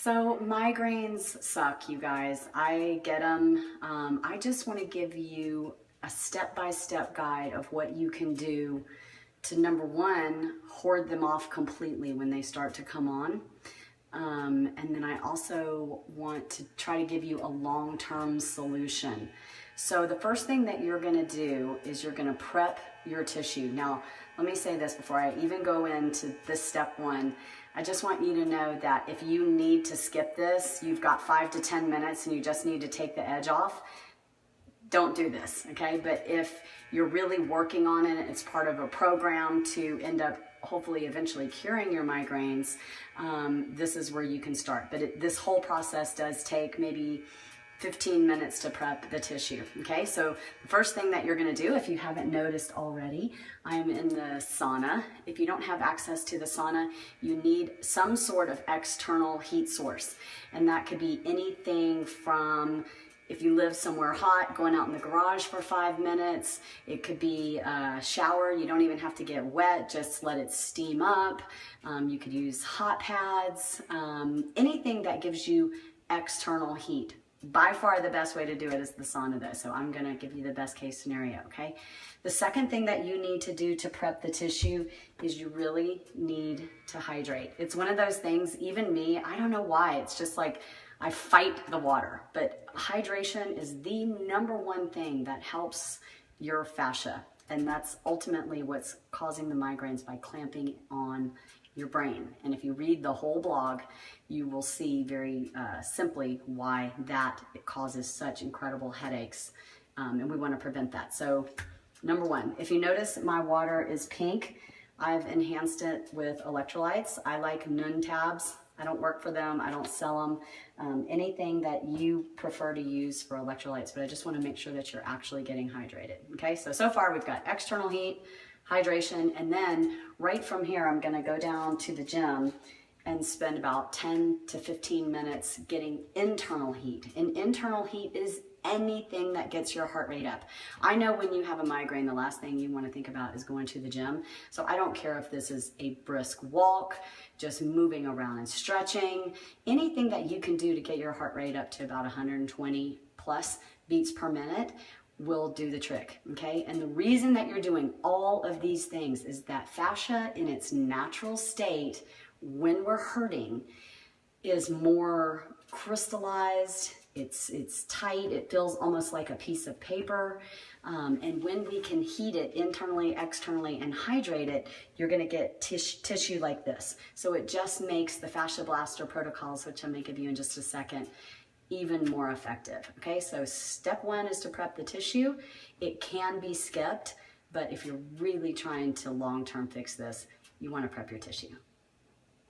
So migraines suck, you guys. I get them. I just want to give you a step-by-step guide of what you can do to, number one, hoard them off completely when they start to come on. And then I also want to try to give you a long-term solution. So the first thing that you're going to do is you're going to prep your tissue. Now, let me say this before I even go into this step one. I just want you to know that if you need to skip this, you've got 5 to 10 minutes and you just need to take the edge off, don't do this, okay? But if you're really working on it, it's part of a program to end up hopefully eventually curing your migraines, this is where you can start. But this whole process does take maybe 15 minutes to prep the tissue, okay? So the first thing that you're gonna do, if you haven't noticed already, I'm in the sauna. If you don't have access to the sauna, you need some sort of external heat source. And that could be anything from, if you live somewhere hot, going out in the garage for 5 minutes. It could be a shower. You don't even have to get wet, just let it steam up. You could use hot pads, anything that gives you external heat. By far the best way to do it is the sauna though, so I'm gonna give you the best case scenario, okay? The second thing that you need to do to prep the tissue is you really need to hydrate. It's one of those things, even me, I don't know why, it's just like I fight the water, but hydration is the number one thing that helps your fascia, and that's ultimately what's causing the migraines by clamping on your brain. And if you read the whole blog, you will see very simply why it causes such incredible headaches, and we want to prevent that. So number one, if you notice my water is pink, I've enhanced it with electrolytes. I like Nun tabs. I don't work for them, I don't sell them, anything that you prefer to use for electrolytes, but I just want to make sure that you're actually getting hydrated, okay? So far we've got external heat, hydration, and then right from here I'm gonna go down to the gym and spend about 10 to 15 minutes getting internal heat. And internal heat is anything that gets your heart rate up. I know when you have a migraine, the last thing you want to think about is going to the gym. So I don't care if this is a brisk walk, just moving around and stretching, anything that you can do to get your heart rate up to about 120 plus beats per minute will do the trick, okay? And the reason that you're doing all of these things is that fascia in its natural state, when we're hurting, is more crystallized, it's tight, it feels almost like a piece of paper, and when we can heat it internally, externally, and hydrate it, you're gonna get tissue like this. So it just makes the FasciaBlaster protocols, which I'm gonna give you in just a second, even more effective, okay? So step one is to prep the tissue. It can be skipped, but if you're really trying to long-term fix this, you wanna prep your tissue.